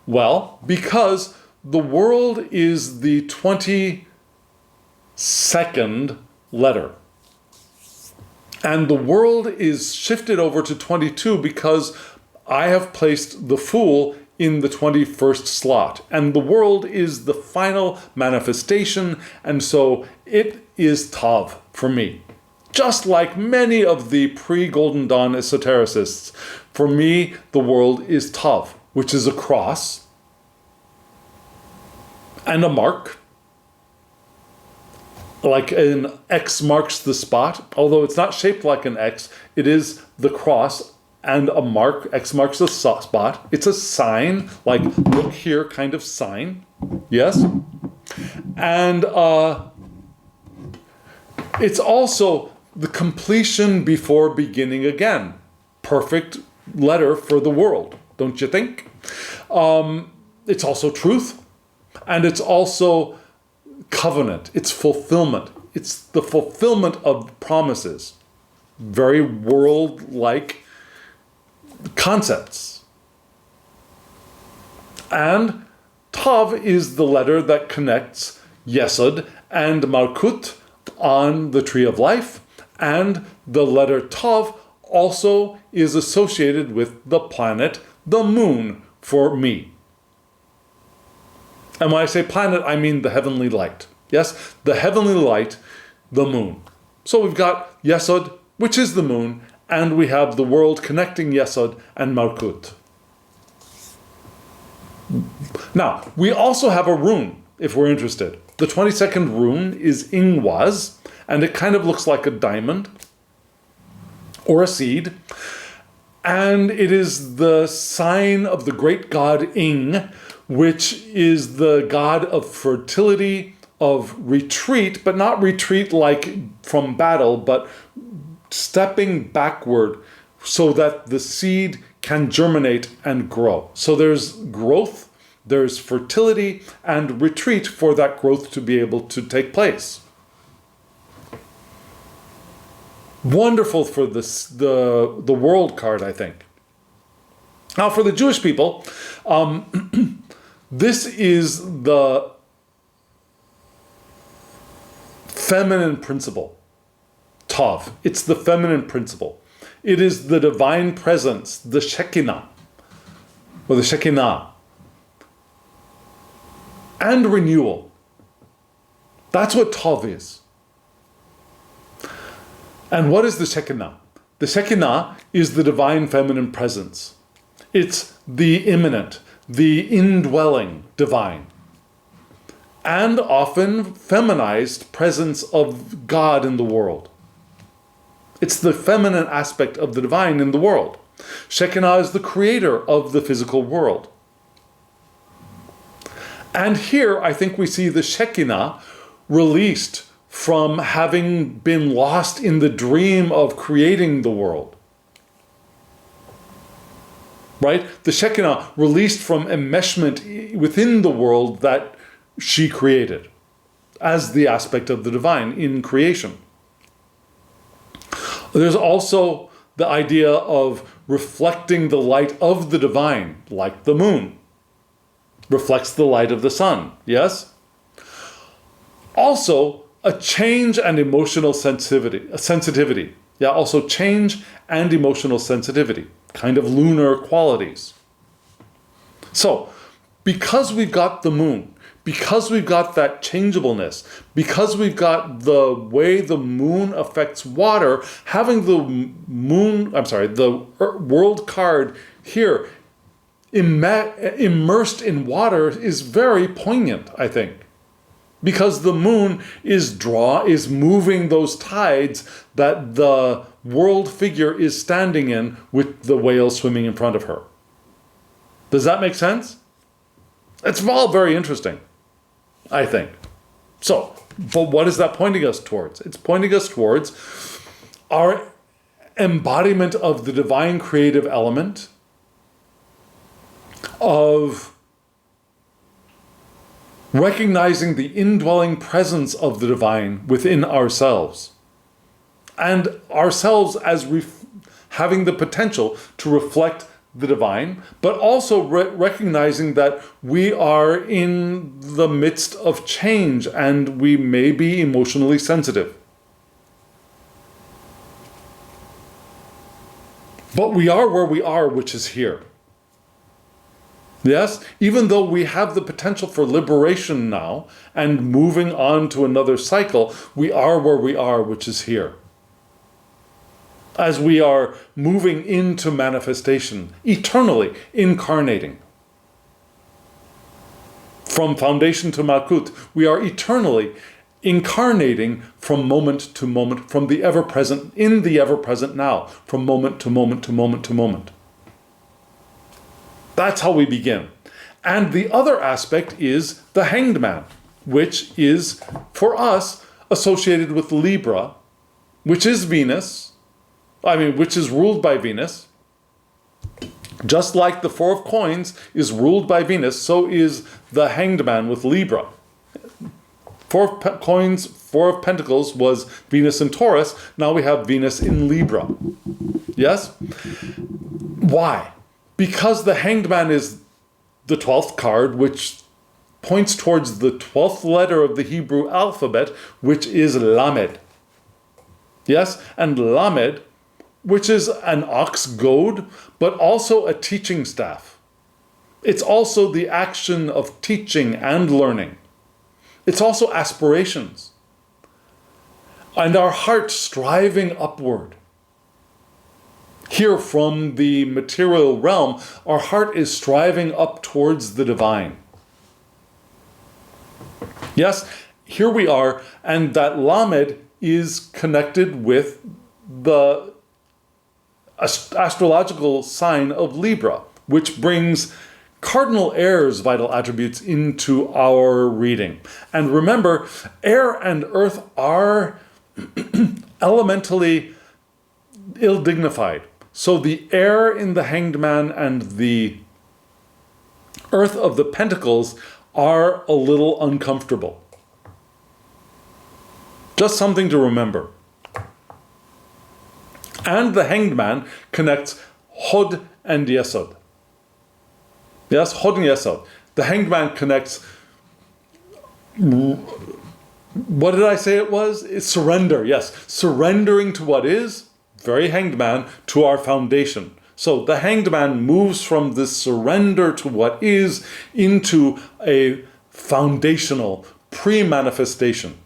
Well, because the world is the 22nd letter. And the world is shifted over to 22 because I have placed the Fool in the 21st slot. And the world is the final manifestation, and so it is Tav for me. Just like many of the pre-Golden Dawn esotericists, for me, the world is Tav, which is a cross and a mark. Like an X marks the spot, although it's not shaped like an X, it is the cross and a mark. X marks the spot. It's a sign, like look here kind of sign. Yes? And it's also the completion before beginning again. Perfect letter for the world, don't you think? It's also truth, and it's also covenant, it's fulfillment. It's the fulfillment of promises. Very world-like concepts. And Tav is the letter that connects Yesod and Malkut on the Tree of Life. And the letter Tav also is associated with the planet, the moon, for me. And when I say planet, I mean the heavenly light. Yes, the heavenly light, the moon. So we've got Yesod, which is the moon, and we have the world connecting Yesod and Malkut. Now, we also have a rune, if we're interested. The 22nd rune is Ingwaz, and it kind of looks like a diamond or a seed. And it is the sign of the great god Ing, which is the god of fertility, of retreat, but not retreat like from battle, but stepping backward so that the seed can germinate and grow. So there's growth, there's fertility, and retreat for that growth to be able to take place. Wonderful for this, the world card, I think. Now for the Jewish people, this is the feminine principle, Tav. It's the feminine principle. It is the divine presence, the Shekinah, or the Shekinah, and renewal. That's what Tav is. And what is the Shekinah? The Shekinah is the divine feminine presence. It's the immanent, the indwelling divine, and often feminized presence of God in the world. It's the feminine aspect of the divine in the world. Shekinah is the creator of the physical world. And here I think we see the Shekinah released from having been lost in the dream of creating the world. Right? The Shekinah released from enmeshment within the world that she created as the aspect of the divine in creation. There's also the idea of reflecting the light of the divine, like the moon reflects the light of the sun, yes? Also, a change and emotional sensitivity. Yeah, also change and emotional sensitivity, kind of lunar qualities. So, because we've got the moon, because we've got that changeableness, because we've got the way the moon affects water, having the world card here immersed in water is very poignant, I think. Because the moon is moving those tides that the world figure is standing in with the whale swimming in front of her. Does that make sense? It's all very interesting, I think. So, but what is that pointing us towards? It's pointing us towards our embodiment of the divine creative element, of recognizing the indwelling presence of the divine within ourselves, and ourselves as having the potential to reflect the divine, but also recognizing that we are in the midst of change and we may be emotionally sensitive. But we are where we are, which is here. Yes, even though we have the potential for liberation now and moving on to another cycle, we are where we are, which is here. As we are moving into manifestation, eternally incarnating. From foundation to Malkut, we are eternally incarnating from moment to moment, from the ever-present, in the ever-present now, from moment to moment to moment to moment. That's how we begin. And the other aspect is the Hanged Man, which is, for us, associated with Libra, which is Venus, which is ruled by Venus. Just like the Four of Coins is ruled by Venus, so is the Hanged Man with Libra. Four of Coins, Four of Pentacles was Venus in Taurus. Now we have Venus in Libra. Yes? Why? Because the Hanged Man is the 12th card, which points towards the 12th letter of the Hebrew alphabet, which is Lamed. Yes? And Lamed, which is an ox goad, but also a teaching staff. It's also the action of teaching and learning. It's also aspirations. And our heart striving upward. Here from the material realm, our heart is striving up towards the divine. Yes, here we are, and that Lamed is connected with the astrological sign of Libra, which brings cardinal air's vital attributes into our reading. And remember, air and earth are elementally ill-dignified. So the air in the Hanged Man and the earth of the Pentacles are a little uncomfortable. Just something to remember. And the Hanged Man connects Hod and Yesod. Yes, Hod and Yesod. The Hanged Man connects, what did I say it was? It's surrender, yes. Surrendering to what is, very Hanged Man, to our foundation. So the Hanged Man moves from this surrender to what is into a foundational pre-manifestation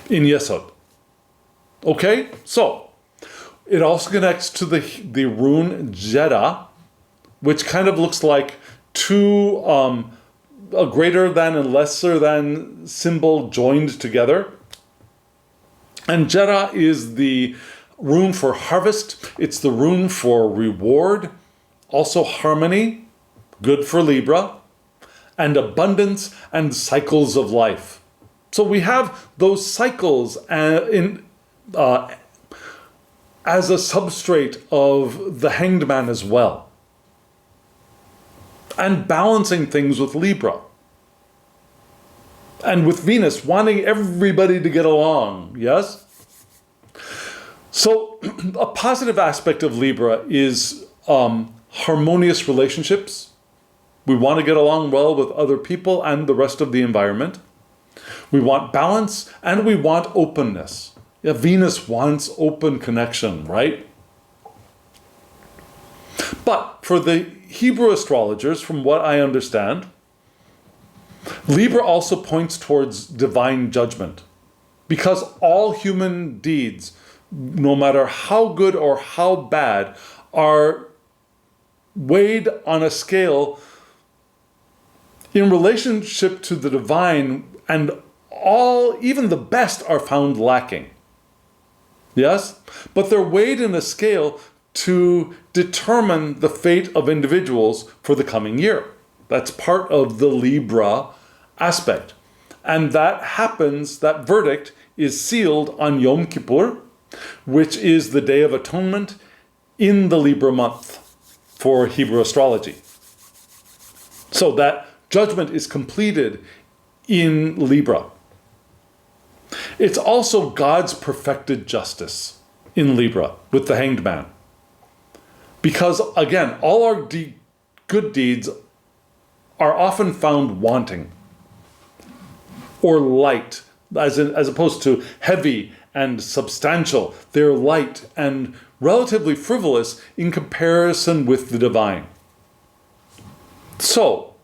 in Yesod. Okay, so it also connects to the rune Jeddah, which kind of looks like two a greater than and lesser than symbol joined together. And Jeddah is the rune for harvest. It's the rune for reward, also harmony, good for Libra, and abundance and cycles of life. So we have those cycles as a substrate of the Hanged Man as well. And balancing things with Libra. And with Venus, wanting everybody to get along, yes? So a positive aspect of Libra is harmonious relationships. We want to get along well with other people and the rest of the environment. We want balance and we want openness. Yeah, Venus wants open connection, right? But for the Hebrew astrologers, from what I understand, Libra also points towards divine judgment. Because all human deeds, no matter how good or how bad, are weighed on a scale in relationship to the divine, and even the best are found lacking. Yes? But they're weighed in a scale to determine the fate of individuals for the coming year. That's part of the Libra aspect. And that verdict is sealed on Yom Kippur, which is the Day of Atonement in the Libra month for Hebrew astrology. So that judgment is completed in Libra. It's also God's perfected justice in Libra with the Hanged Man. Because, again, all our good deeds are often found wanting or light, as opposed to heavy and substantial. They're light and relatively frivolous in comparison with the divine. So,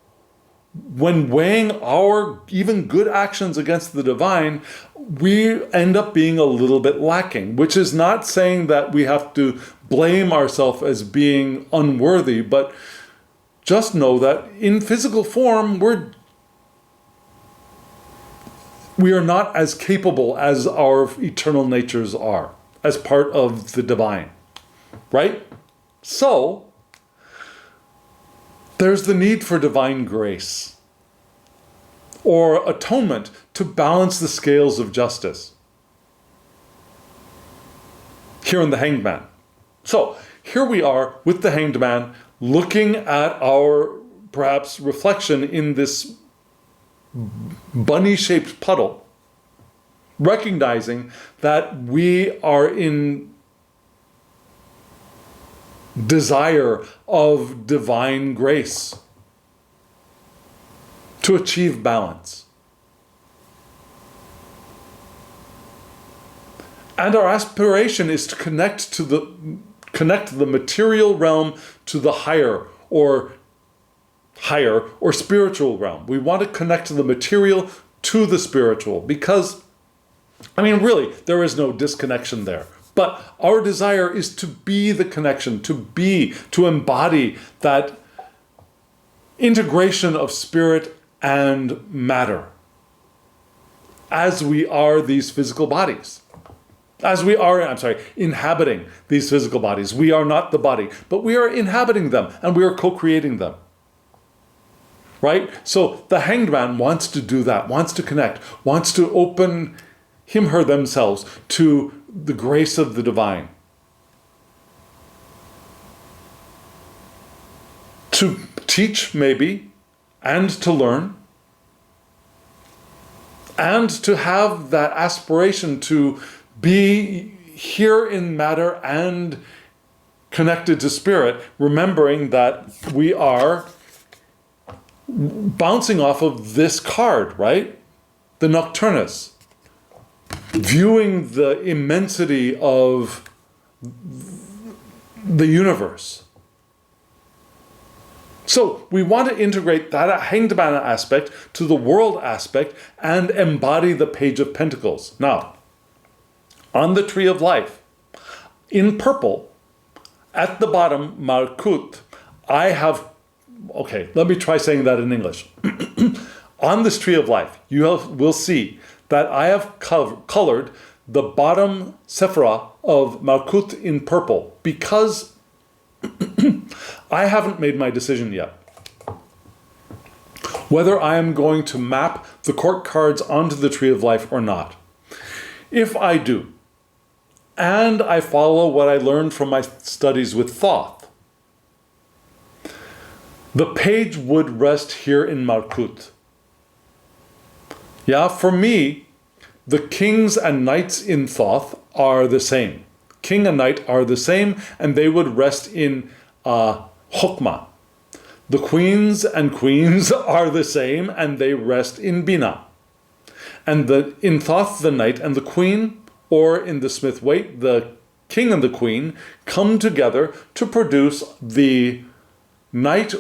when weighing our even good actions against the divine, we end up being a little bit lacking, which is not saying that we have to blame ourselves as being unworthy, but just know that in physical form, we are not as capable as our eternal natures are, as part of the divine, right? So, there's the need for divine grace or atonement to balance the scales of justice here in the Hanged Man. So here we are with the Hanged Man looking at our perhaps reflection in this bunny-shaped puddle, recognizing that we are in desire of divine grace to achieve balance. And our aspiration is to connect the material realm to the higher or spiritual realm. We want to connect the material to the spiritual because, really, there is no disconnection there. But our desire is to be the connection, to embody that integration of spirit and matter as we are these physical bodies. As we are, inhabiting these physical bodies. We are not the body, but we are inhabiting them and we are co-creating them. Right? So the Hanged Man wants to do that, wants to connect, wants to open him, her, themselves to the grace of the divine. To teach, maybe, and to learn, and to have that aspiration to be here in matter and connected to spirit, remembering that we are bouncing off of this card, right? The Nocturnus. Viewing the immensity of the universe. So we want to integrate that Hanged Man aspect to the world aspect and embody the Page of Pentacles. Now, on the Tree of Life, in purple, at the bottom, Malkut, let me try saying that in English. On this Tree of Life, will see that I have colored the bottom sephira of Malkut in purple because I haven't made my decision yet whether I am going to map the court cards onto the Tree of Life or not. If I do, and I follow what I learned from my studies with Thoth, the page would rest here in Malkut. Yeah, for me, the kings and knights in Thoth are the same. King and knight are the same, and they would rest in Chokmah. The queens and queens are the same, and they rest in Bina. And in Thoth, the knight and the queen, or in the Smith Waite, the king and the queen, come together to produce the knight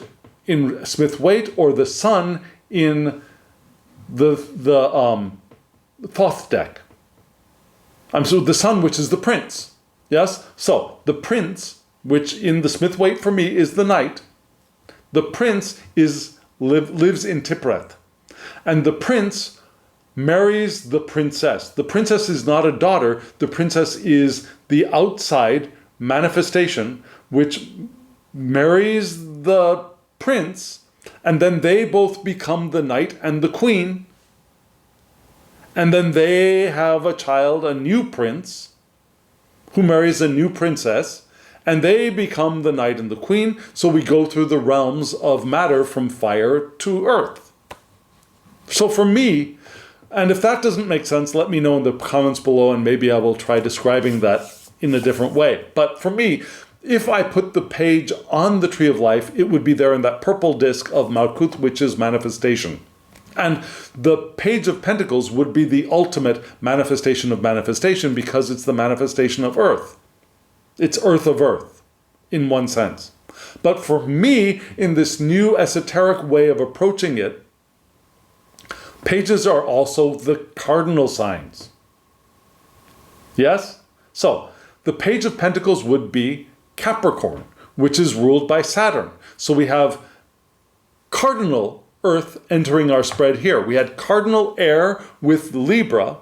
in Smith Waite or the sun in the Thoth deck. So the sun, which is the prince. Yes? So the prince which in the Smith-Waite for me is the knight. The prince lives in Tiphereth. And the prince marries the princess. The princess is not a daughter. The princess is the outside manifestation, which marries the prince, and then they both become the knight and the queen. And then they have a child, a new prince, who marries a new princess, and they become the knight and the queen. So we go through the realms of matter from fire to earth. So for me, and if that doesn't make sense, let me know in the comments below, and maybe I will try describing that in a different way. But for me, if I put the page on the Tree of Life, it would be there in that purple disc of Malkuth, which is manifestation. And the Page of Pentacles would be the ultimate manifestation of manifestation, because it's the manifestation of earth. It's earth of earth, in one sense. But for me, in this new esoteric way of approaching it, pages are also the cardinal signs. Yes? So, the Page of Pentacles would be Capricorn, which is ruled by Saturn. So we have cardinal Earth entering our spread here. We had cardinal air with Libra.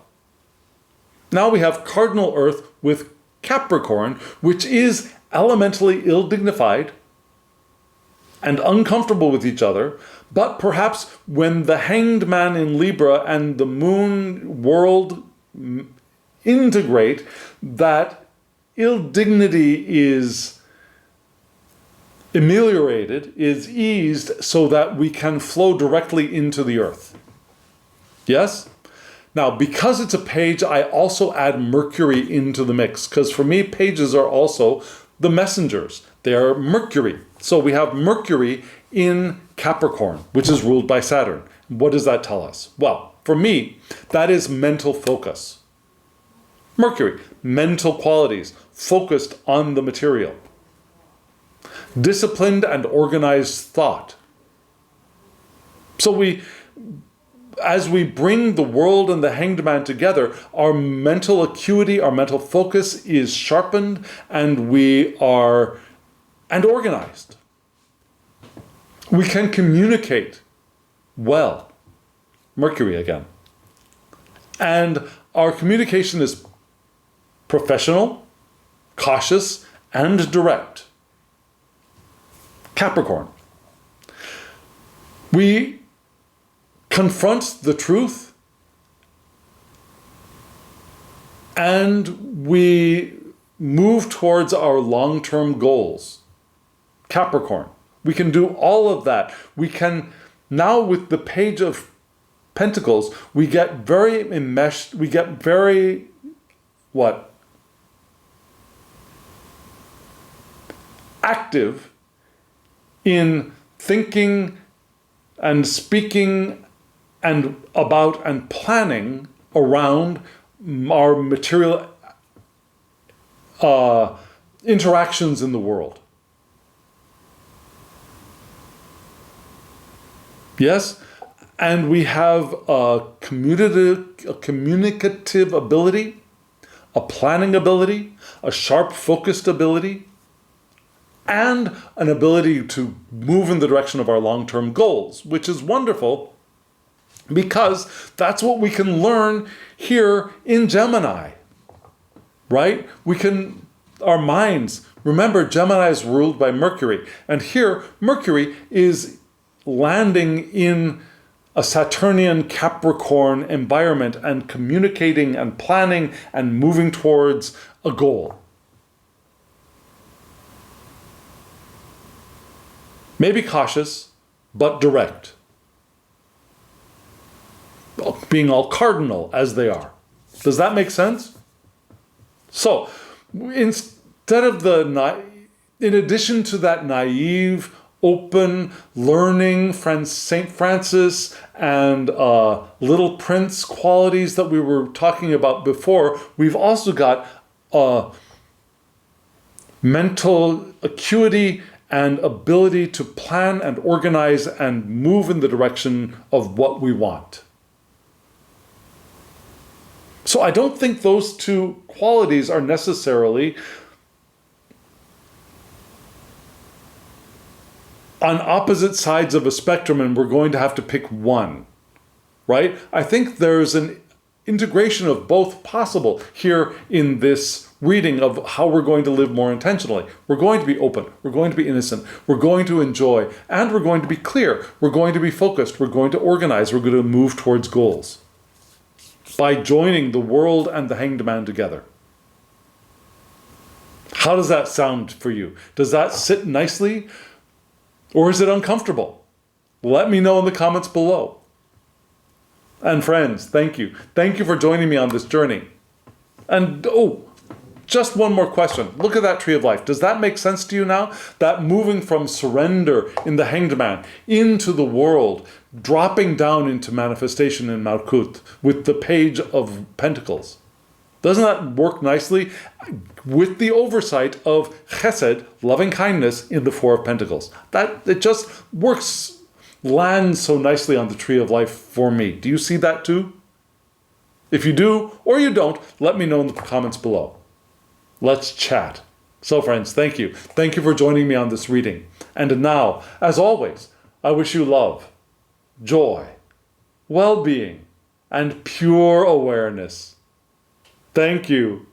Now we have cardinal Earth with Capricorn, which is elementally ill-dignified and uncomfortable with each other. But perhaps when the Hanged Man in Libra and the Moon world integrate, that ill dignity is ameliorated, is eased, so that we can flow directly into the earth. Yes? Now, because it's a page, I also add Mercury into the mix, because for me, pages are also the messengers. They are Mercury. So we have Mercury in Capricorn, which is ruled by Saturn. What does that tell us? Well, for me, that is mental focus. Mercury, mental qualities, focused on the material. Disciplined and organized thought. So as we bring the world and the Hanged Man together, our mental acuity, our mental focus is sharpened, and and organized. We can communicate well. Mercury again. And our communication is professional, cautious, and direct. Capricorn. We confront the truth, and we move towards our long-term goals. Capricorn. We can do all of that. We can, now with the Page of Pentacles, we get very enmeshed, we get very, active in thinking and speaking and about and planning around our material interactions in the world. Yes? And we have a communicative ability, a planning ability, a sharp focused ability, and an ability to move in the direction of our long-term goals, which is wonderful, because that's what we can learn here in Gemini, right? Our minds, remember, Gemini is ruled by Mercury, and here Mercury is landing in a Saturnian Capricorn environment and communicating and planning and moving towards a goal. Maybe cautious, but direct. Being all cardinal as they are. Does that make sense? So, instead of in addition to that naive, open, learning, St. Francis and Little Prince qualities that we were talking about before, we've also got mental acuity and ability to plan and organize and move in the direction of what we want. So I don't think those two qualities are necessarily on opposite sides of a spectrum and we're going to have to pick one, right? I think there's an integration of both possible here in this reading of how we're going to live more intentionally. We're going to be open, we're going to be innocent, we're going to enjoy, and we're going to be clear, we're going to be focused, we're going to organize, we're going to move towards goals by joining the world and the Hanged Man together. How does that sound for you? Does that sit nicely, or is it uncomfortable? Let me know in the comments below. And friends, thank you. Thank you for joining me on this journey. And just one more question. Look at that tree of life. Does that make sense to you now? That moving from surrender in the Hanged Man into the world, dropping down into manifestation in Malkut with the Page of Pentacles. Doesn't that work nicely with the oversight of Chesed, loving kindness, in the Four of Pentacles? That it just works, lands so nicely on the tree of life for me. Do you see that too? If you do, or you don't, let me know in the comments below. Let's chat. So friends, thank you. Thank you for joining me on this reading. And now, as always, I wish you love, joy, well-being, and pure awareness. Thank you.